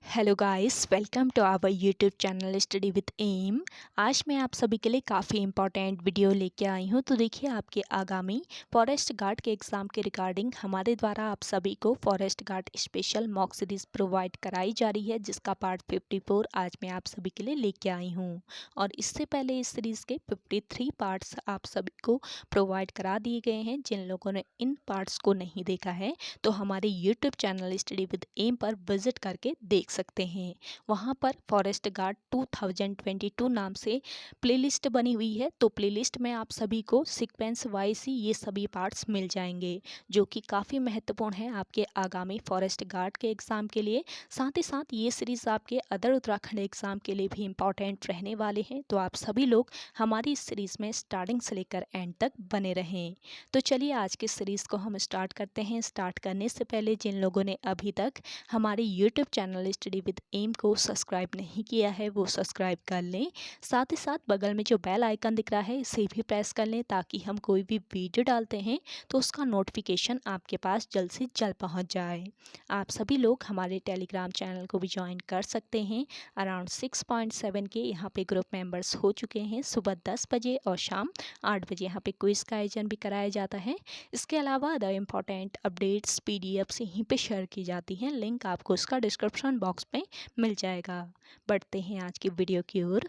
Hello guys, welcome to our YouTube channel study with M. आज मैं आप सभी के लिए काफ़ी इंपॉर्टेंट वीडियो लेके आई हूँ। तो देखिए, आपके आगामी फॉरेस्ट गार्ड के एग्ज़ाम के रिगार्डिंग हमारे द्वारा आप सभी को forest guard special mock series provide कराई जा रही है, जिसका पार्ट 54 आज मैं आप सभी के लिए लेके आई हूँ। और इससे पहले इस सीरीज़ के 53 पार्ट्स आप सभी को प्रोवाइड करा दिए गए हैं। जिन लोगों ने इन पार्ट्स को नहीं देखा है तो हमारे YouTube channel study with M पर विजिट करके देख सकते हैं। वहां पर फॉरेस्ट गार्ड 2022 नाम से प्लेलिस्ट बनी हुई है। तो प्लेलिस्ट में आप सभी को सीक्वेंस वाइज ही ये सभी पार्ट्स मिल जाएंगे, जो कि काफ़ी महत्वपूर्ण है आपके आगामी फॉरेस्ट गार्ड के एग्ज़ाम के लिए। साथ ही साथ ये सीरीज़ आपके अदर उत्तराखंड एग्ज़ाम के लिए भी इम्पॉर्टेंट रहने वाले हैं। तो आप सभी लोग हमारी इस सीरीज़ में स्टार्टिंग से लेकर एंड तक बने रहें। तो चलिए, आज की सीरीज़ को हम स्टार्ट करते हैं। स्टार्ट करने से पहले जिन लोगों ने अभी तक हमारे YouTube channel study with M को सब्सक्राइब नहीं किया है वो सब्सक्राइब कर लें। साथ ही साथ बगल में जो बेल आइकन दिख रहा है इसे भी प्रेस कर लें, ताकि हम कोई भी वीडियो डालते हैं तो उसका नोटिफिकेशन आपके पास जल्द से जल्द पहुंच जाए। आप सभी लोग हमारे टेलीग्राम चैनल को भी ज्वाइन कर सकते हैं। अराउंड 6.7 के यहाँ पे ग्रुप मेंबर्स हो चुके हैं। सुबह 10 बजे और शाम 8 बजे यहाँ पे क्विज़ का आयोजन भी कराया जाता है। इसके अलावा अदर इम्पॉर्टेंट अपडेट्स पीडीएफ्स यहीं पे शेयर की जाती हैं। लिंक आपको उसका डिस्क्रिप्शन बॉक्स में मिल जाएगा। बढ़ते हैं आज की वीडियो की ओर।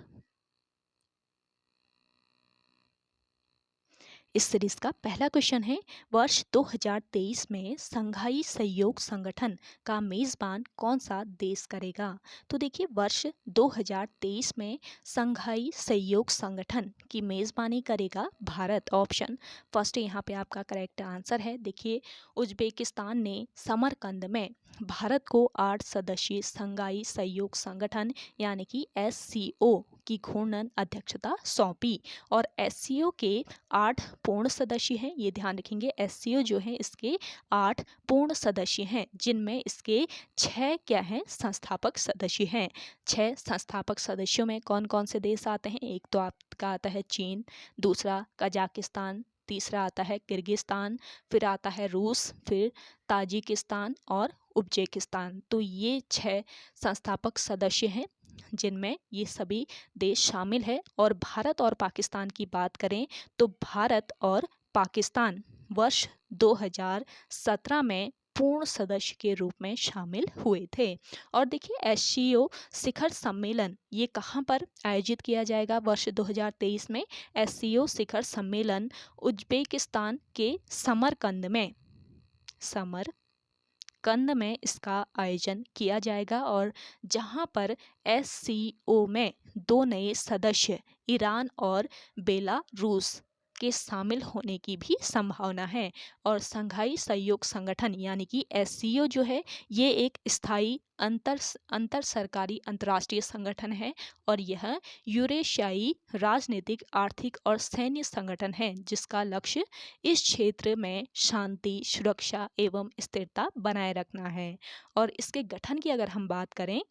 इस सीरीज का पहला क्वेश्चन है, वर्ष 2023 में संघाई सहयोग संगठन का मेज़बान कौन सा देश करेगा? तो देखिए, वर्ष 2023 में संघाई सहयोग संगठन की मेज़बानी करेगा भारत। ऑप्शन फर्स्ट यहाँ पे आपका करेक्ट आंसर है। देखिए, उज्बेकिस्तान ने समरकंद में भारत को 8 सदस्यीय संघाई सहयोग संगठन यानी कि SCO की घूर्णन अध्यक्षता सौंपी। और SCO के 8 पूर्ण सदस्य हैं। ये ध्यान रखेंगे, SCO जो है इसके 8 पूर्ण सदस्य हैं, जिनमें इसके 6 क्या हैं, संस्थापक सदस्य हैं। 6 संस्थापक सदस्यों में कौन कौन से देश आते हैं? एक तो आपका आता है चीन, दूसरा कजाकिस्तान, तीसरा आता है किर्गिस्तान, फिर आता है रूस, फिर ताजिकिस्तान और उज्बेकिस्तान। तो ये 6 संस्थापक सदस्य हैं, जिनमें ये सभी देश शामिल है। और भारत और पाकिस्तान की बात करें तो भारत और पाकिस्तान वर्ष 2017 में पूर्ण सदस्य के रूप में शामिल हुए थे। और देखिए, SCO शिखर सम्मेलन ये कहाँ पर आयोजित किया जाएगा वर्ष 2023 में? SCO शिखर सम्मेलन उज्बेकिस्तान के समरकंद में इसका आयोजन किया जाएगा। और जहां पर SCO में 2 नए सदस्य ईरान और बेलारूस के शामिल होने की भी संभावना है। और संघाई सहयोग संगठन यानी कि SCO जो है ये एक स्थायी अंतर सरकारी अंतर्राष्ट्रीय संगठन है। और यह यूरेशियाई राजनीतिक, आर्थिक और सैन्य संगठन है, जिसका लक्ष्य इस क्षेत्र में शांति, सुरक्षा एवं स्थिरता बनाए रखना है। और इसके गठन की अगर हम बात करें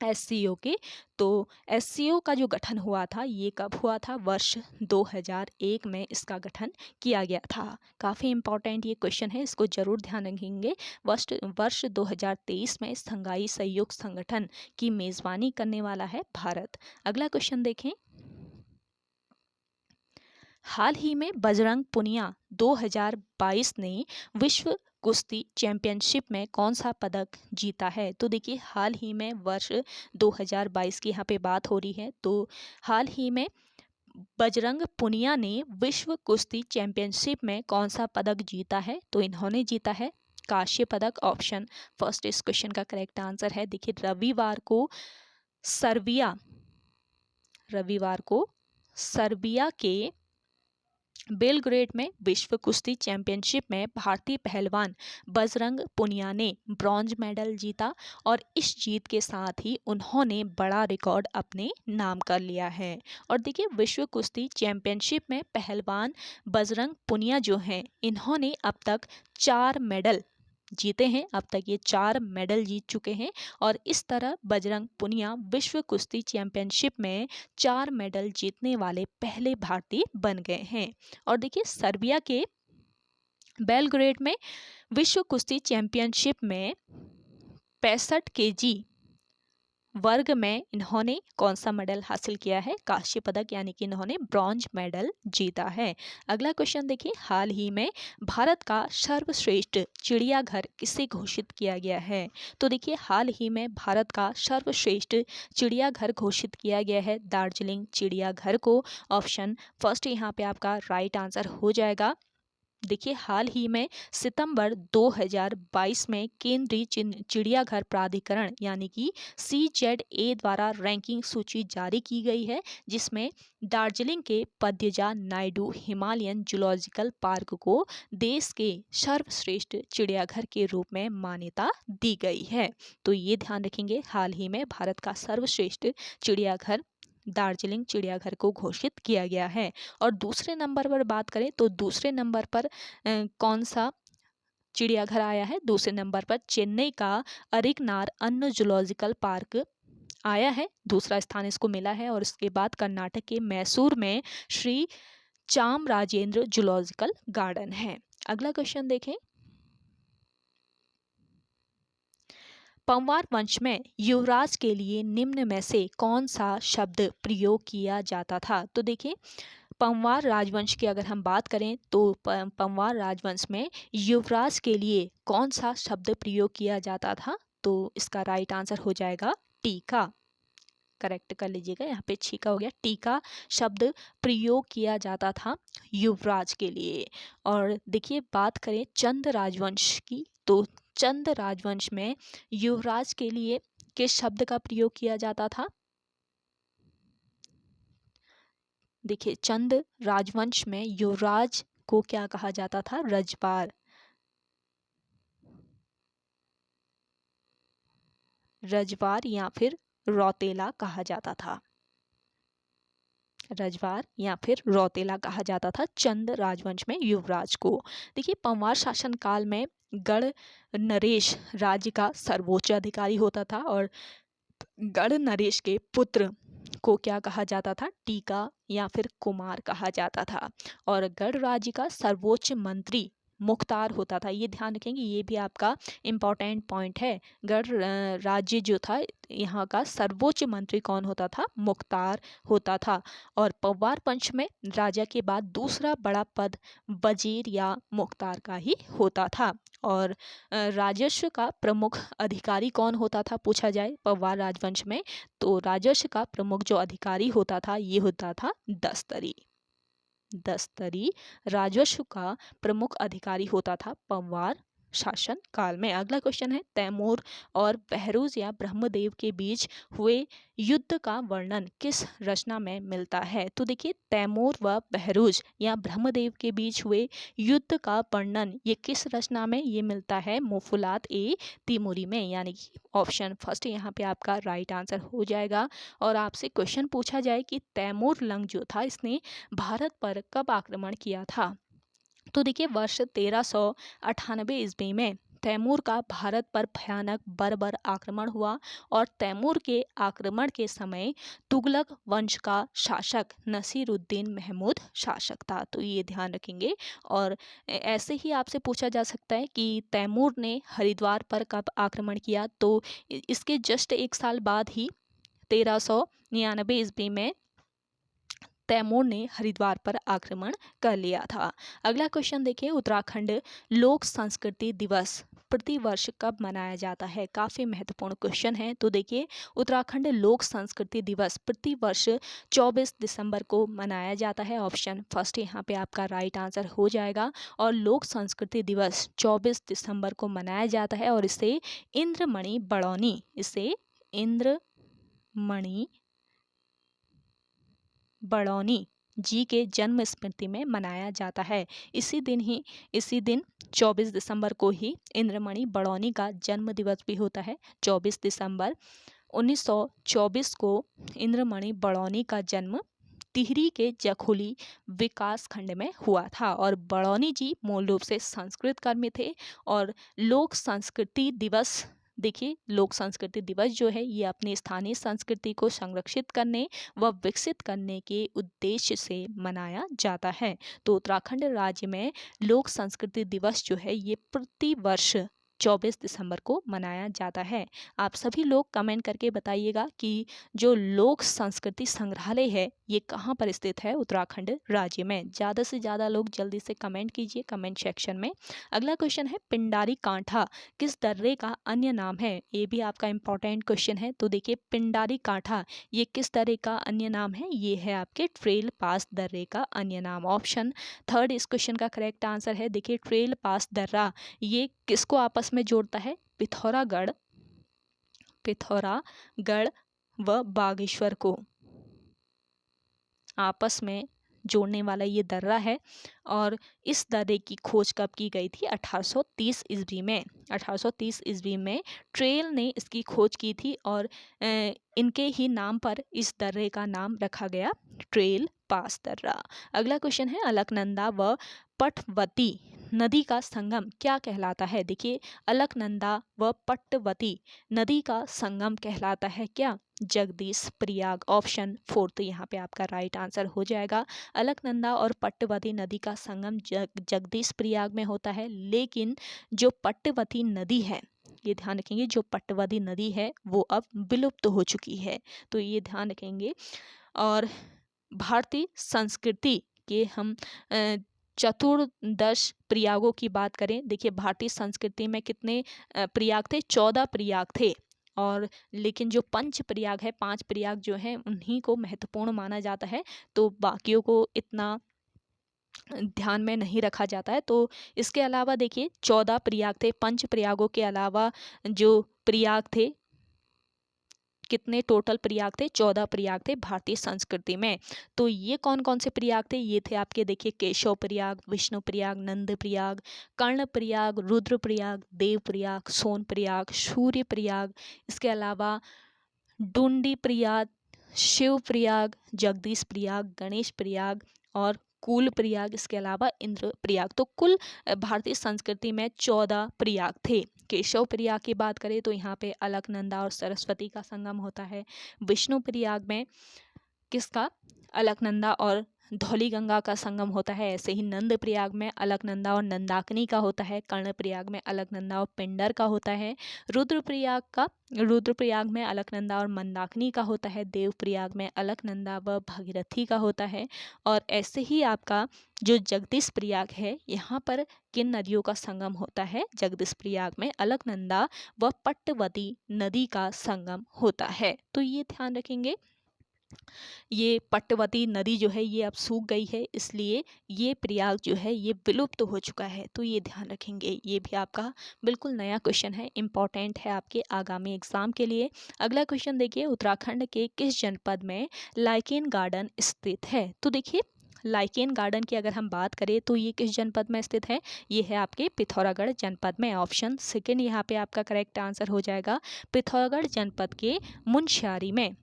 SCO के, तो SCO का जो गठन हुआ था ये कब हुआ था? वर्ष 2001 में इसका गठन किया गया था। काफ़ी इंपॉर्टेंट ये क्वेश्चन है, इसको जरूर ध्यान रखेंगे। वर्ष 2023 में संघाई सहयोग संगठन की मेज़बानी करने वाला है भारत। अगला क्वेश्चन देखें। हाल ही में बजरंग पुनिया 2022 ने विश्व कुश्ती चैंपियनशिप में कौन सा पदक जीता है? तो देखिए, हाल ही में वर्ष 2022 की यहाँ पे बात हो रही है। तो हाल ही में बजरंग पुनिया ने विश्व कुश्ती चैंपियनशिप में कौन सा पदक जीता है? तो इन्होंने जीता है कांस्य पदक। ऑप्शन फर्स्ट इस क्वेश्चन का करेक्ट आंसर है। देखिए, रविवार को सर्बिया के बेलग्रेड में विश्व कुश्ती चैंपियनशिप में भारतीय पहलवान बजरंग पुनिया ने ब्रॉन्ज मेडल जीता। और इस जीत के साथ ही उन्होंने बड़ा रिकॉर्ड अपने नाम कर लिया है। और देखिए, विश्व कुश्ती चैंपियनशिप में पहलवान बजरंग पुनिया जो हैं, इन्होंने अब तक 4 मेडल जीते हैं। अब तक ये 4 मेडल जीत चुके हैं। और इस तरह बजरंग पुनिया विश्व कुश्ती चैंपियनशिप में 4 मेडल जीतने वाले पहले भारतीय बन गए हैं। और देखिए, सर्बिया के बेलग्रेड में विश्व कुश्ती चैंपियनशिप में 65 kg वर्ग में इन्होंने कौन सा मेडल हासिल किया है? कांस्य पदक, यानी कि इन्होंने ब्रॉन्ज मेडल जीता है। अगला क्वेश्चन देखिए, हाल ही में भारत का सर्वश्रेष्ठ चिड़ियाघर किसे घोषित किया गया है? तो देखिए, हाल ही में भारत का सर्वश्रेष्ठ चिड़ियाघर घोषित किया गया है दार्जिलिंग चिड़ियाघर को। ऑप्शन फर्स्ट यहाँ पे आपका राइट आंसर हो जाएगा। देखिए, हाल ही में सितंबर 2022 में केंद्रीय चिड़ियाघर प्राधिकरण यानी कि CZA द्वारा रैंकिंग सूची जारी की गई है, जिसमें दार्जिलिंग के Padmaja Naidu Himalayan zoological park को देश के सर्वश्रेष्ठ चिड़ियाघर के रूप में मान्यता दी गई है। तो ये ध्यान रखेंगे, हाल ही में भारत का सर्वश्रेष्ठ चिड़ियाघर दार्जिलिंग चिड़ियाघर को घोषित किया गया है। और दूसरे नंबर पर बात करें तो दूसरे नंबर पर कौन सा चिड़ियाघर आया है? दूसरे नंबर पर चेन्नई का अरिकनार अन्य जूलॉजिकल पार्क आया है, दूसरा स्थान इसको मिला है। और इसके बाद कर्नाटक के मैसूर में श्री चामराजेंद्र जूलॉजिकल गार्डन है। अगला क्वेश्चन देखें, पंवार वंश में युवराज के लिए निम्न में से कौन सा शब्द प्रयोग किया जाता था? तो देखिए, पंवार राजवंश की अगर हम बात करें तो पंवार राजवंश में युवराज के लिए कौन सा शब्द प्रयोग किया जाता था? तो इसका राइट आंसर हो जाएगा टीका। करेक्ट कर लीजिएगा, यहाँ पे छीका हो गया, टीका शब्द प्रयोग किया जाता था युवराज के लिए। और देखिए, बात करें चंद राजवंश की तो चंद राजवंश में युवराज के लिए किस शब्द का प्रयोग किया जाता था? देखिए, चंद राजवंश में युवराज को क्या कहा जाता था? रजवार। रजवार या फिर रौतेला कहा जाता था। रजवार या फिर रौतेला कहा जाता था चंद राजवंश में युवराज को। देखिए, पंवार शासन काल में गढ़ नरेश राज्य का सर्वोच्च अधिकारी होता था और गढ़ नरेश के पुत्र को क्या कहा जाता था? टीका या फिर कुमार कहा जाता था। और गढ़ राज्य का सर्वोच्च मंत्री मुख्तार होता था। ये ध्यान रखेंगे, ये भी आपका इम्पॉर्टेंट पॉइंट है। गढ़ राज्य जो था, यहाँ का सर्वोच्च मंत्री कौन होता था? मुख्तार होता था। और पंवार पंच में राजा के बाद दूसरा बड़ा पद वजीर या मुख्तार का ही होता था। और राजस्व का प्रमुख अधिकारी कौन होता था पूछा जाए पंवार राजवंश में, तो राजस्व का प्रमुख जो अधिकारी होता था ये होता था दस्तरी। दस्तरी राजस्व का प्रमुख अधिकारी होता था पंवार शासन काल में। अगला क्वेश्चन है, तैमूर और बहरूज या ब्रह्मदेव के बीच हुए युद्ध का वर्णन किस रचना में मिलता है? तो देखिए, तैमूर व बहरूज या ब्रह्मदेव के बीच हुए युद्ध का वर्णन ये किस रचना में ये मिलता है? मुफुलात ए तिमूरी में, यानी कि ऑप्शन फर्स्ट यहाँ पे आपका राइट आंसर हो जाएगा। और आपसे क्वेश्चन पूछा जाए कि तैमूर लंग जो था इसने भारत पर कब आक्रमण किया था? तो देखिए, वर्ष 1398 ईस्वी में तैमूर का भारत पर भयानक बर्बर आक्रमण हुआ। और तैमूर के आक्रमण के समय तुगलक वंश का शासक नसीरुद्दीन महमूद शासक था। तो ये ध्यान रखेंगे। और ऐसे ही आपसे पूछा जा सकता है कि तैमूर ने हरिद्वार पर कब आक्रमण किया? तो इसके जस्ट एक साल बाद ही 1399 ईस्वी में तैमूर ने हरिद्वार पर आक्रमण कर लिया था। अगला क्वेश्चन देखिए, उत्तराखंड लोक संस्कृति दिवस प्रति वर्ष कब मनाया जाता है? काफ़ी महत्वपूर्ण क्वेश्चन है। तो देखिए, उत्तराखंड लोक संस्कृति दिवस प्रति वर्ष 24 दिसंबर को मनाया जाता है। ऑप्शन फर्स्ट यहाँ पे आपका राइट आंसर हो जाएगा। और लोक संस्कृति दिवस 24 दिसंबर को मनाया जाता है और इसे इंद्रमणि बड़ौनी जी के जन्म स्मृति में मनाया जाता है। इसी दिन 24 दिसंबर को ही इंद्रमणि बड़ौनी का जन्म दिवस भी होता है। 24 दिसंबर 1924 को इंद्रमणि बड़ौनी का जन्म टिहरी के जखोली विकास खंड में हुआ था। और बड़ौनी जी मूल रूप से संस्कृत कर्मी थे। और लोक संस्कृति दिवस, देखिए, लोक संस्कृति दिवस जो है ये अपनी स्थानीय संस्कृति को संरक्षित करने व विकसित करने के उद्देश्य से मनाया जाता है। तो उत्तराखंड राज्य में लोक संस्कृति दिवस जो है ये प्रति वर्ष 24 दिसंबर को मनाया जाता है। आप सभी लोग कमेंट करके बताइएगा कि जो लोक संस्कृति संग्रहालय है ये कहाँ पर स्थित है उत्तराखंड राज्य में। ज़्यादा से ज़्यादा लोग जल्दी से कमेंट कीजिए कमेंट सेक्शन में। अगला क्वेश्चन है पिंडारी कांठा किस दर्रे का अन्य नाम है। ये भी आपका इंपॉर्टेंट क्वेश्चन है। तो देखिए पिंडारी कांठा ये किस दर्रे का अन्य नाम है, ये है आपके ट्रेल पास दर्रे का अन्य नाम। ऑप्शन थर्ड इस क्वेश्चन का करेक्ट आंसर है। देखिए ट्रेल पास दर्रा ये किसको आपस में जोड़ता है, पिथौरागढ़ व बागेश्वर को आपस में जोड़ने वाला ये दर्रा है। और इस दर्रे की खोज कब की गई थी, 1830 ईस्वी में। 1830 ईस्वी में ट्रेल ने इसकी खोज की थी और इनके ही नाम पर इस दर्रे का नाम रखा गया ट्रेल पास दर्रा। अगला क्वेश्चन है अलकनंदा व पटवती नदी का संगम क्या कहलाता है। देखिए अलकनंदा व पटवती नदी का संगम कहलाता है क्या, जगदीश प्रयाग। ऑप्शन फोर्थ यहाँ पे आपका राइट आंसर हो जाएगा। अलकनंदा और पट्टवती नदी का संगम जगदीश प्रयाग में होता है। लेकिन जो पट्टवती नदी है, ये ध्यान रखेंगे, जो पट्टवती नदी है वो अब विलुप्त हो चुकी है, तो ये ध्यान रखेंगे। और भारतीय संस्कृति के हम चतुर्दश प्रयागों की बात करें। देखिए भारतीय संस्कृति में कितने प्रयाग थे, 14 प्रयाग थे। और लेकिन जो पंच प्रयाग है, 5 प्रयाग जो हैं उन्हीं को महत्वपूर्ण माना जाता है, तो बाकियों को इतना ध्यान में नहीं रखा जाता है। तो इसके अलावा देखिए 14 प्रयाग थे, पंच प्रयागों के अलावा जो प्रयाग थे, कितने टोटल प्रयाग थे, 14 प्रयाग थे भारतीय संस्कृति में। तो ये कौन कौन से प्रयाग थे, ये थे आपके देखिए केशव प्रयाग, विष्णु प्रयाग, नंद प्रयाग, कर्ण प्रयाग, रुद्र प्रयाग, देव प्रयाग, सोन प्रयाग, सूर्य प्रयाग। इसके अलावा डुंडी प्रयाग, शिव प्रयाग, जगदीश प्रयाग, गणेश प्रयाग और कुल प्रयाग। इसके अलावा इंद्र प्रयाग। तो कुल भारतीय संस्कृति में 14 प्रयाग थे। केशव प्रयाग की बात करें तो यहाँ पे अलकनंदा और सरस्वती का संगम होता है। विष्णु प्रयाग में किसका, अलकनंदा और धौलीगंगा का संगम होता है। ऐसे ही नंद प्रयाग में अलकनंदा और नंदाकिनी का होता है। कर्ण प्रयाग में अलकनंदा और पिंडर का होता है। रुद्र प्रयाग में अलकनंदा और मंदाकिनी का होता है। देव प्रयाग में अलकनंदा व भागीरथी का होता है। और ऐसे ही आपका जो जगदीश प्रयाग है, यहाँ पर किन नदियों का संगम होता है, जगदीश प्रयाग में अलकनंदा व पट्टवती नदी का संगम होता है। तो ये ध्यान रखेंगे। ये पट्टवती नदी जो है ये अब सूख गई है, इसलिए ये प्रयाग जो है ये विलुप्त हो चुका है, तो ये ध्यान रखेंगे। ये भी आपका बिल्कुल नया क्वेश्चन है, इम्पॉर्टेंट है आपके आगामी एग्जाम के लिए। अगला क्वेश्चन देखिए उत्तराखंड के किस जनपद में लाइकेन गार्डन स्थित है। तो देखिए लाइकेन गार्डन की अगर हम बात करें तो ये किस जनपद में स्थित है, ये है आपके पिथौरागढ़ जनपद में। ऑप्शन सेकेंड यहाँ पे आपका करेक्ट आंसर हो जाएगा। पिथौरागढ़ जनपद के मुनस्यारी में,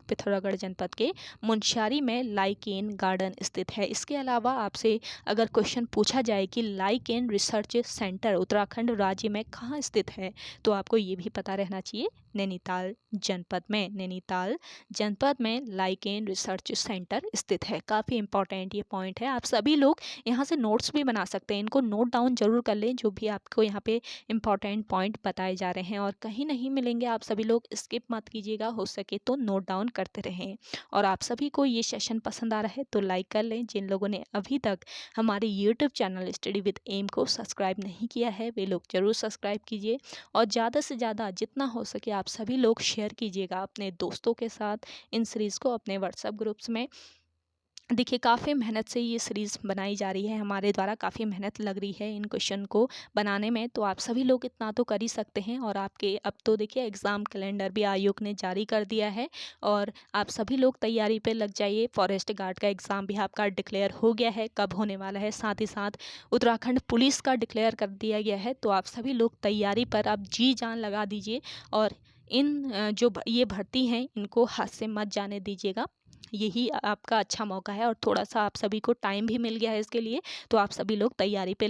पिथौरागढ़ जनपद के मुनस्यारी में लाइकेन गार्डन स्थित है। इसके अलावा आपसे अगर क्वेश्चन पूछा जाए कि लाइकेन रिसर्च सेंटर उत्तराखंड राज्य में कहाँ स्थित है, तो आपको ये भी पता रहना चाहिए नैनीताल जनपद में। नैनीताल जनपद में लाइकेन रिसर्च सेंटर स्थित है। काफ़ी इंपॉर्टेंट ये पॉइंट है, आप सभी लोग यहाँ से नोट्स भी बना सकते हैं, इनको नोट डाउन जरूर कर लें जो भी आपको यहाँ पे इंपॉर्टेंट पॉइंट बताए जा रहे हैं। और कहीं नहीं मिलेंगे, आप सभी लोग स्किप मत कीजिएगा, हो सके तो नोट डाउन करते रहें। और आप सभी को ये सेशन पसंद आ रहा है तो लाइक कर लें। जिन लोगों ने अभी तक हमारे YouTube channel study with M को सब्सक्राइब नहीं किया है वे लोग जरूर सब्सक्राइब कीजिए। और ज़्यादा से ज़्यादा जितना हो सके आप सभी लोग शेयर कीजिएगा अपने दोस्तों के साथ इन सीरीज़ को, अपने व्हाट्सएप ग्रुप्स में। देखिए काफ़ी मेहनत से ये सीरीज़ बनाई जा रही है, हमारे द्वारा काफ़ी मेहनत लग रही है इन क्वेश्चन को बनाने में, तो आप सभी लोग इतना तो कर ही सकते हैं। और आपके अब तो देखिए एग्ज़ाम कैलेंडर भी आयोग ने जारी कर दिया है और आप सभी लोग तैयारी पे लग जाइए। फॉरेस्ट गार्ड का एग्ज़ाम भी आपका डिक्लेयर हो गया है, कब होने वाला है, साथ ही साथ उत्तराखंड पुलिस का डिक्लेयर कर दिया गया है। तो आप सभी लोग तैयारी पर आप जी जान लगा दीजिए और इन जो ये भर्ती हैं इनको हाथ से मत जाने दीजिएगा। यही आपका अच्छा मौका है और थोड़ा-सा आप सभी को टाइम भी मिल गया है इसके लिए, तो आप सभी लोग तैयारी पे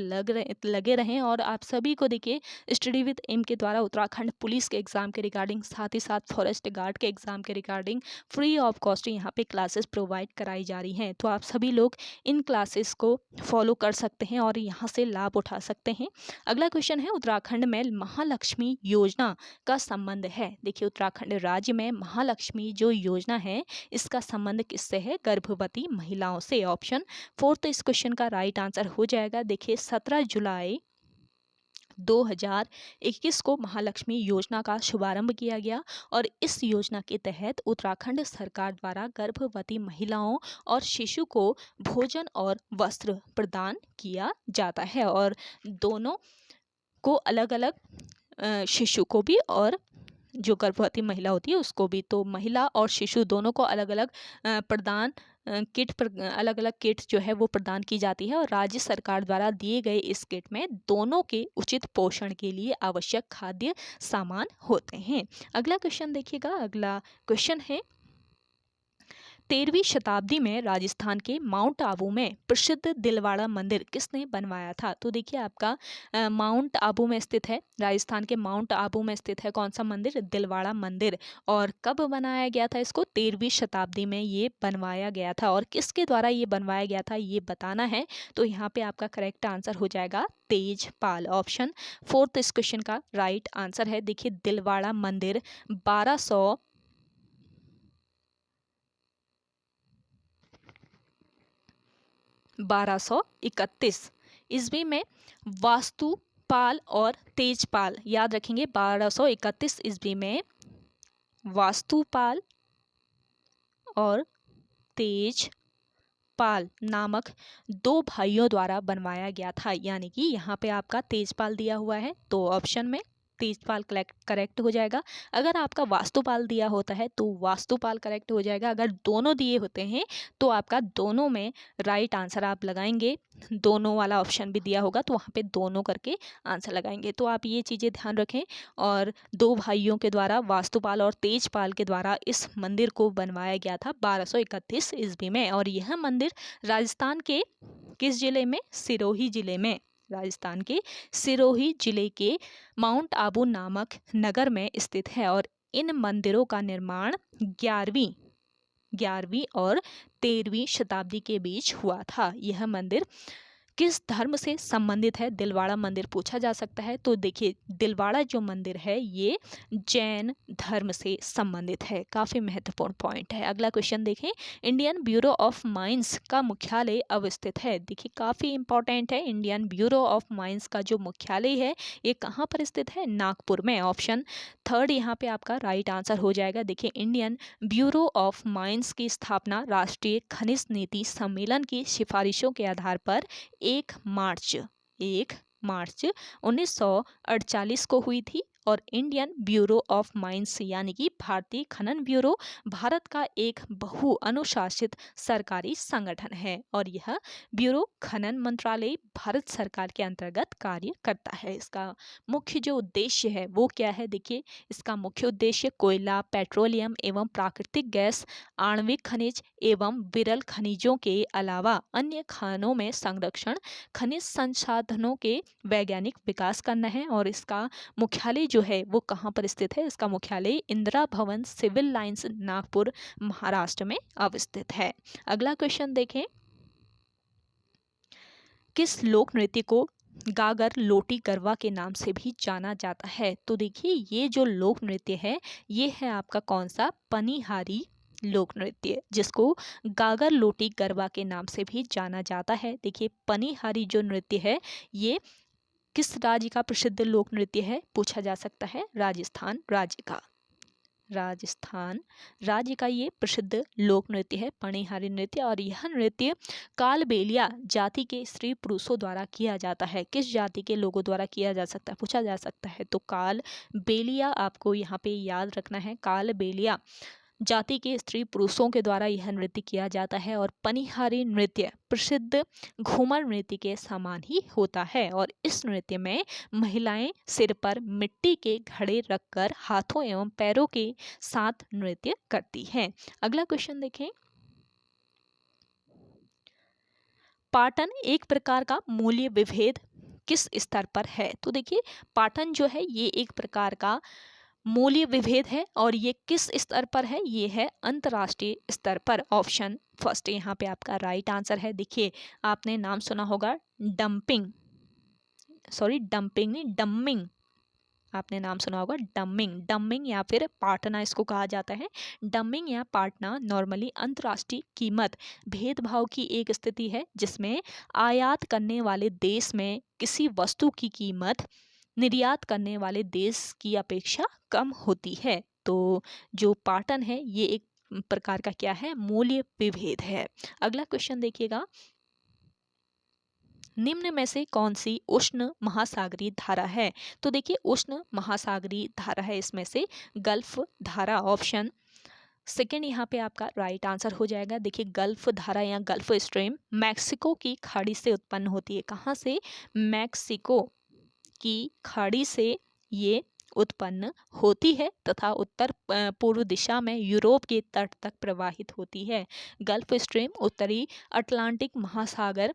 लगे रहें और आप सभी को देखिए स्टडी विद एम के द्वारा उत्तराखंड पुलिस के एग्ज़ाम के रिगार्डिंग, साथ ही साथ फॉरेस्ट गार्ड के एग्ज़ाम के रिगार्डिंग फ्री ऑफ कॉस्ट यहाँ पे क्लासेस प्रोवाइड कराई जा रही हैं। तो आप सभी लोग इन क्लासेस को फॉलो कर सकते हैं और यहाँ से लाभ उठा सकते हैं। अगला क्वेश्चन है, उत्तराखंड में महालक्ष्मी योजना का संबंध है। देखिए उत्तराखंड राज्य में महालक्ष्मी जो योजना है, इसका संबंध किससे है? गर्भवती महिलाओं से। ऑप्शन 4 इस क्वेश्चन का राइट आंसर हो जाएगा। देखिए 17 जुलाई 2021 को महालक्ष्मी योजना का शुभारंभ किया गया और इस योजना के तहत उत्तराखंड सरकार द्वारा गर्भवती महिलाओं और शिशु को भोजन और वस्त्र प्रदान किया जाता है और दोनों को अलग-अलग, शिशु को भी और जो गर्भवती महिला होती है उसको भी। तो महिला और शिशु दोनों को अलग-अलग प्रदान अलग-अलग किट जो है वो प्रदान की जाती है और राज्य सरकार द्वारा दिए गए इस किट में दोनों के उचित पोषण के लिए आवश्यक खाद्य सामान होते हैं। अगला क्वेश्चन देखिएगा। अगला क्वेश्चन है, 13वीं शताब्दी में राजस्थान के माउंट आबू में प्रसिद्ध दिलवाड़ा मंदिर किसने बनवाया था? तो देखिए आपका माउंट आबू में स्थित है, राजस्थान के माउंट आबू में स्थित है कौन सा मंदिर? दिलवाड़ा मंदिर। और कब बनाया गया था इसको? 13वीं शताब्दी में ये बनवाया गया था और किसके द्वारा ये बनवाया गया था ये बताना है। तो यहाँ पे आपका करेक्ट आंसर हो जाएगा तेजपाल। ऑप्शन 4 इस क्वेश्चन का राइट आंसर है। देखिए दिलवाड़ा मंदिर 1231 ईस्वी में वास्तुपाल और तेजपाल, याद रखेंगे 1231 ईस्वी में वास्तुपाल और तेजपाल नामक 2 भाइयों द्वारा बनवाया गया था। यानी कि यहाँ पे आपका तेजपाल दिया हुआ है तो ऑप्शन में तेजपाल करेक्ट हो जाएगा। अगर आपका वास्तुपाल दिया होता है तो वास्तुपाल करेक्ट हो जाएगा। अगर दोनों दिए होते हैं तो आपका दोनों में राइट आंसर आप लगाएंगे। दोनों वाला ऑप्शन भी दिया होगा तो वहाँ पे दोनों करके आंसर लगाएंगे। तो आप ये चीज़ें ध्यान रखें। और 2 भाइयों के द्वारा, वास्तुपाल और तेजपाल के द्वारा इस मंदिर को बनवाया गया था 1231 ईस्वी में और यह मंदिर राजस्थान के किस जिले में? सिरोही जिले में। राजस्थान के सिरोही जिले के माउंट आबू नामक नगर में स्थित है और इन मंदिरों का निर्माण 11वीं और 13वीं शताब्दी के बीच हुआ था। यह मंदिर किस धर्म से संबंधित है? दिलवाड़ा मंदिर पूछा जा सकता है। तो देखिए दिलवाड़ा जो मंदिर है ये जैन धर्म से संबंधित है। काफ़ी महत्वपूर्ण पॉइंट है। अगला क्वेश्चन देखें, इंडियन ब्यूरो ऑफ माइंस का मुख्यालय अवस्थित है। देखिए काफ़ी इंपॉर्टेंट है। इंडियन ब्यूरो ऑफ माइंस का जो मुख्यालय है ये कहाँ पर स्थित है? नागपुर में। ऑप्शन 3 यहाँ पे आपका राइट आंसर हो जाएगा। देखिए इंडियन ब्यूरो ऑफ माइंस की स्थापना राष्ट्रीय खनिज नीति सम्मेलन की सिफारिशों के आधार पर 1 मार्च 1948 को हुई थी और इंडियन ब्यूरो ऑफ माइंस यानी कि भारतीय खनन ब्यूरो भारत का एक बहु अनुशासित सरकारी संगठन है और यह ब्यूरो खनन मंत्रालय भारत सरकार के अंतर्गत कार्य करता है। इसका मुख्य जो उद्देश्य है वो क्या है? देखिए इसका मुख्य उद्देश्य कोयला, पेट्रोलियम एवं प्राकृतिक गैस, आणविक खनिज एवं विरल खनिजों के अलावा अन्य खानों में संरक्षण, खनिज संसाधनों के वैज्ञानिक विकास करना है। और इसका मुख्यालय जो है वो कहाँ पर स्थित है? इसका मुख्यालय इंदिरा भवन सिविल लाइंस नागपुर महाराष्ट्र में अवस्थित है। अगला क्वेश्चन देखें, किस लोक नृत्य को गागर लोटी गरबा के नाम से भी जाना जाता है? तो देखिए ये जो लोक नृत्य है ये है आपका कौन सा? पनिहारी लोक नृत्य, जिसको गागर लोटी गरबा के नाम से भी जाना जाता है। देखिए पनिहारी जो नृत्य है ये किस राज्य का प्रसिद्ध लोक नृत्य है? पूछा जा सकता है। राजस्थान राज्य का। राजस्थान राज्य का ये प्रसिद्ध लोक नृत्य है पनिहारी नृत्य और यह नृत्य कालबेलिया जाति के स्त्री पुरुषों द्वारा किया जाता है। किस जाति के लोगों द्वारा किया जा सकता है? पूछा जा सकता है। तो कालबेलिया आपको यहाँ पे याद रखना है। कालबेलिया जाति के स्त्री पुरुषों के द्वारा यह नृत्य किया जाता है और पनिहारी नृत्य प्रसिद्ध घूमर नृत्य के समान ही होता है और इस नृत्य में महिलाएं सिर पर मिट्टी के घड़े रखकर हाथों एवं पैरों के साथ नृत्य करती हैं। अगला क्वेश्चन देखें, पाटन एक प्रकार का मूल्य विभेद किस स्तर पर है? तो देखिए पाटन जो है ये एक प्रकार का मूल्य विभेद है और ये किस स्तर पर है? ये है अंतर्राष्ट्रीय स्तर पर। ऑप्शन फर्स्ट यहाँ पे आपका राइट आंसर है। देखिए आपने नाम सुना होगा डंपिंग, सॉरी डंपिंग नहीं, डमिंग, आपने नाम सुना होगा डमिंग। डमिंग या फिर पाटना इसको कहा जाता है। डमिंग या पाटना नॉर्मली अंतर्राष्ट्रीय कीमत भेदभाव की एक स्थिति है जिसमें आयात करने वाले देश में किसी वस्तु की कीमत निर्यात करने वाले देश की अपेक्षा कम होती है। तो जो पाटन है ये एक प्रकार का क्या है? मूल्य विभेद है। अगला क्वेश्चन देखिएगा, निम्न में से कौन सी उष्ण महासागरीय धारा है? तो देखिए उष्ण महासागरीय धारा है इसमें से गल्फ धारा। ऑप्शन सेकेंड यहाँ पे आपका राइट आंसर हो जाएगा। देखिए गल्फ धारा या गल्फ स्ट्रीम मैक्सिको की खाड़ी से उत्पन्न होती है। कहाँ से? मैक्सिको की खाड़ी से ये उत्पन्न होती है तथा उत्तर पूर्व दिशा में यूरोप के तट तक प्रवाहित होती है। गल्फ स्ट्रीम उत्तरी अटलांटिक महासागर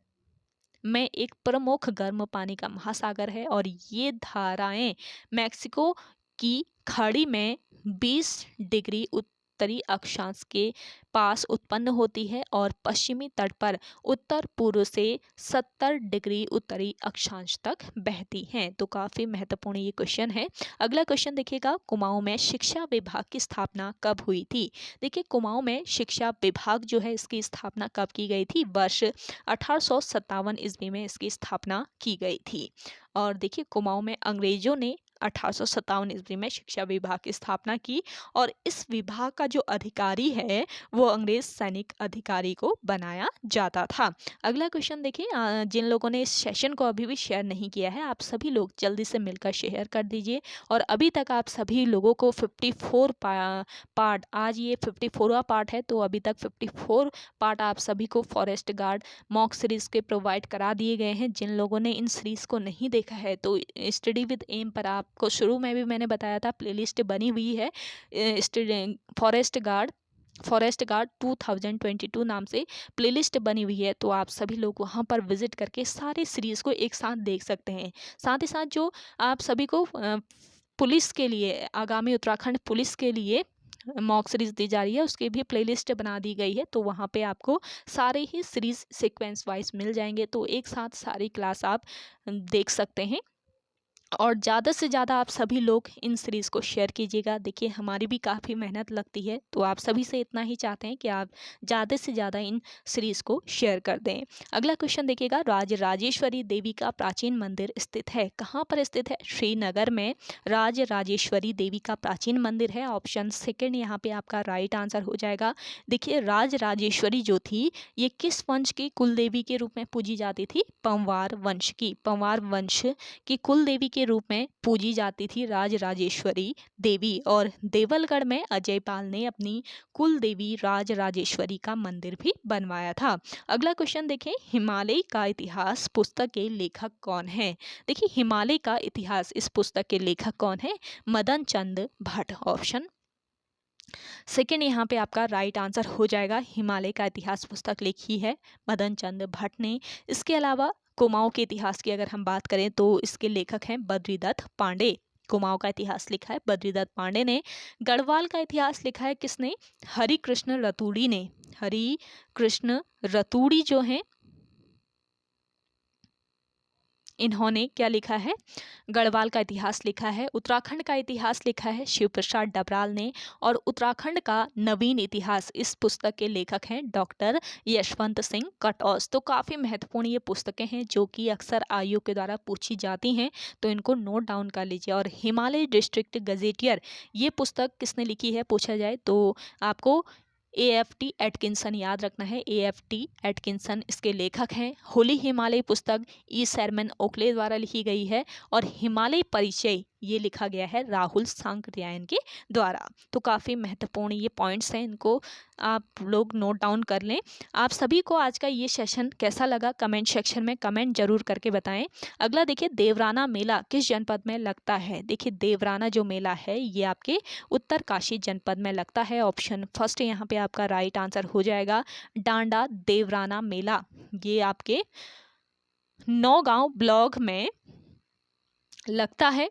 में एक प्रमुख गर्म पानी का महासागर है और ये धाराएं मैक्सिको की खाड़ी में 20 डिग्री उत्तरी अक्षांश के पास उत्पन्न होती है और पश्चिमी तट पर उत्तर पूर्व से 70 डिग्री उत्तरी अक्षांश तक बहती हैं। तो काफ़ी महत्वपूर्ण ये क्वेश्चन है। अगला क्वेश्चन देखिएगा, कुमाऊं में शिक्षा विभाग की स्थापना कब हुई थी? देखिए कुमाऊं में शिक्षा विभाग जो है इसकी स्थापना कब की गई थी? वर्ष 1857 ईस्वी में इसकी स्थापना की गई थी। और देखिए कुमाऊं में अंग्रेजों ने 1857 ईस्वी में शिक्षा विभाग की स्थापना की और इस विभाग का जो अधिकारी है वो अंग्रेज सैनिक अधिकारी को बनाया जाता था। अगला क्वेश्चन देखिए, जिन लोगों ने इस सेशन को अभी भी शेयर नहीं किया है आप सभी लोग जल्दी से मिलकर शेयर कर दीजिए। और अभी तक आप सभी लोगों को 54 पार्ट, आज ये 54वां पार्ट है, तो अभी तक 54 पार्ट आप सभी को फॉरेस्ट गार्ड मॉक सीरीज के प्रोवाइड करा दिए गए हैं। जिन लोगों ने इन सीरीज को नहीं देखा है तो स्टडी विद एम पर आपको शुरू में भी मैंने बताया था प्लेलिस्ट बनी हुई है। फॉरेस्ट गार्ड 2022 नाम से प्लेलिस्ट बनी हुई है, तो आप सभी लोग वहां पर विजिट करके सारे सीरीज़ को एक साथ देख सकते हैं। साथ ही साथ जो आप सभी को पुलिस के लिए, आगामी उत्तराखंड पुलिस के लिए मॉक सीरीज दी जा रही है उसकी भी प्लेलिस्ट बना दी गई है, तो वहाँ पे आपको सारे ही सीरीज सीक्वेंस वाइज मिल जाएंगे, तो एक साथ सारी क्लास आप देख सकते हैं। और ज़्यादा से ज़्यादा आप सभी लोग इन सीरीज़ को शेयर कीजिएगा। देखिए हमारी भी काफ़ी मेहनत लगती है, तो आप सभी से इतना ही चाहते हैं कि आप ज़्यादा से ज़्यादा इन सीरीज़ को शेयर कर दें। अगला क्वेश्चन देखिएगा, राजराजेश्वरी देवी का प्राचीन मंदिर स्थित है। कहाँ पर स्थित है? श्रीनगर में राजराजेश्वरी देवी का प्राचीन मंदिर है। ऑप्शन सेकेंड यहाँ पे आपका राइट आंसर हो जाएगा। देखिए राजराजेश्वरी जो थी ये किस वंश की कुल देवी के रूप में पूजी जाती थी? पंवार वंश की। पंवार वंश की कुल देवी के रूप में पूजी जाती थी राजराजेश्वरी देवी। और देवलगढ़ में अजयपाल ने अपनी कुल देवी राजराजेश्वरी का मंदिर भी बनवाया था। अगला क्वेश्चन देखें, हिमालय का इतिहास पुस्तक के लेखक कौन है? देखिए हिमालय का इतिहास इस पुस्तक के लेखक कौन है? मदन चंद भट्ट। ऑप्शन सेकेंड यहाँ पे आपका राइट आंसर हो जाएगा। हिमालय का इतिहास पुस्तक लिखी है मदन चंद भट्ट ने। इसके अलावा कुमाऊं के इतिहास की अगर हम बात करें तो इसके लेखक हैं बद्रीदत्त पांडे। कुमाऊं का इतिहास लिखा है बद्रीदत्त पांडे ने। गढ़वाल का इतिहास लिखा है किसने? हरि कृष्ण रतूड़ी ने। हरि कृष्ण रतूड़ी जो हैं इन्होंने क्या लिखा है? गढ़वाल का इतिहास लिखा है। उत्तराखंड का इतिहास लिखा है शिव प्रसाद डबराल ने। और उत्तराखंड का नवीन इतिहास इस पुस्तक के लेखक हैं डॉक्टर यशवंत सिंह कटौज। तो काफ़ी महत्वपूर्ण ये पुस्तकें हैं जो कि अक्सर आयोग के द्वारा पूछी जाती हैं, तो इनको नोट डाउन कर लीजिए। और हिमालय डिस्ट्रिक्ट गजेटियर ये पुस्तक किसने लिखी है पूछा जाए तो आपको AFT एटकिंसन याद रखना है। AFT एटकिंसन इसके लेखक हैं। होली हिमालय पुस्तक ई शर्मन ओकले द्वारा लिखी गई है। और हिमालय परिचय ये लिखा गया है राहुल सांकृत्यायन के द्वारा। तो काफ़ी महत्वपूर्ण ये पॉइंट्स हैं, इनको आप लोग नोट डाउन कर लें। आप सभी को आज का ये सेशन कैसा लगा कमेंट सेक्शन में कमेंट जरूर करके बताएं। अगला देखिए, देवराना मेला किस जनपद में लगता है। देखिए देवराना जो मेला है ये आपके उत्तरकाशी जनपद में लगता है। ऑप्शन फर्स्ट यहाँ पे आपका राइट आंसर हो जाएगा, डांडा देवराना मेला। ये आपके नौगांव ब्लॉक में लगता है।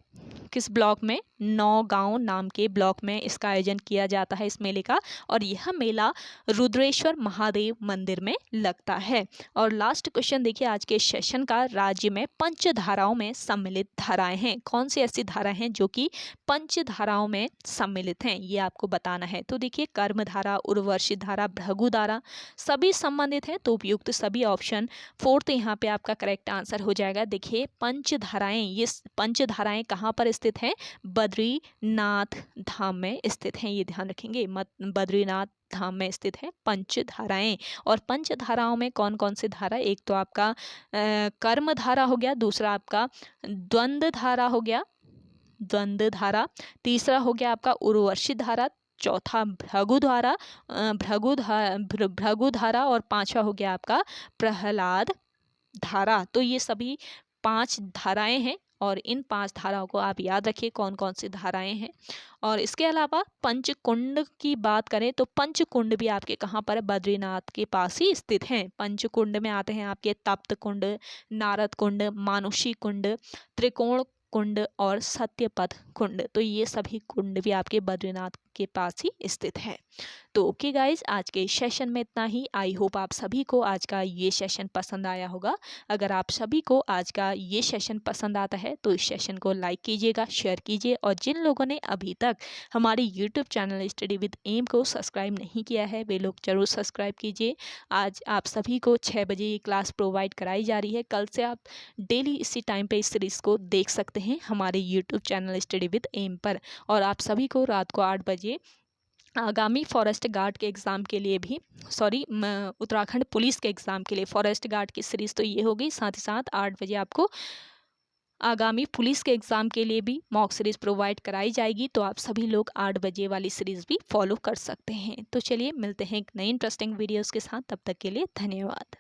किस ब्लॉक में? नौगांव नाम के ब्लॉक में इसका आयोजन किया जाता है इस मेले का, और यह मेला रुद्रेश्वर महादेव मंदिर में लगता है। और लास्ट क्वेश्चन देखिए आज के सेशन का, राज्य में पंच धाराओं में सम्मिलित धाराएं हैं। कौन सी ऐसी धाराएं हैं जो कि पंच धाराओं में सम्मिलित हैं, ये आपको बताना है। तो देखिए कर्म धारा, उर्वशी धारा, भृगु धारा सभी संबंधित हैं। तो उपयुक्त सभी ऑप्शन फोर्थ यहाँ पे आपका करेक्ट आंसर हो जाएगा। देखिए पंच धाराएं, ये पंच धाराएं कहाँ पर स्थित हैं? बद्रीनाथ धाम में स्थित हैं, ये ध्यान रखेंगे। बद्रीनाथ धाम में स्थित है पंच धाराएं। और पंच धाराओं में कौन कौन सी धारा? एक तो आपका कर्म धारा हो गया, दूसरा आपका द्वंद्व धारा हो गया, द्वंद्व धारा, तीसरा हो गया आपका उर्वशी धारा, चौथा भृगु धारा, भृगु धारा, और पांचवा हो गया आपका प्रहलाद धारा। तो ये सभी 5 धाराएं हैं, और इन 5 धाराओं को आप याद रखिए कौन कौन सी धाराएं हैं। और इसके अलावा पंचकुंड की बात करें तो पंचकुंड भी आपके कहाँ पर है? बद्रीनाथ के पास ही स्थित हैं। पंचकुंड में आते हैं आपके तप्त कुंड, नारद कुंड, मानुषी कुंड, त्रिकोण कुंड और सत्यपथ कुंड। तो ये सभी कुंड भी आपके बद्रीनाथ के पास ही स्थित है। तो ओके गाइज, आज के सेशन में इतना ही। आई होप आप सभी को आज का ये सेशन पसंद आया होगा। अगर आप सभी को आज का ये सेशन पसंद आता है तो इस सेशन को लाइक कीजिएगा, शेयर कीजिए, और जिन लोगों ने अभी तक हमारे YouTube channel study with M को सब्सक्राइब नहीं किया है वे लोग जरूर सब्सक्राइब कीजिए। आज आप सभी को 6 बजे ये क्लास प्रोवाइड कराई जा रही है। कल से आप डेली इसी टाइम पे इस सीरीज़ को देख सकते हैं हमारे YouTube channel study with M पर। और आप सभी को रात को 8 बजे आगामी फॉरेस्ट गार्ड के एग्ज़ाम के लिए भी उत्तराखंड पुलिस के एग्ज़ाम के लिए फॉरेस्ट गार्ड की सीरीज़ तो ये होगी, साथ ही साथ 8 बजे आपको आगामी पुलिस के एग्ज़ाम के लिए भी मॉक सीरीज़ प्रोवाइड कराई जाएगी। तो आप सभी लोग 8 बजे वाली सीरीज़ भी फॉलो कर सकते हैं। तो चलिए मिलते हैं एक नई इंटरेस्टिंग वीडियोज़ के साथ, तब तक के लिए धन्यवाद।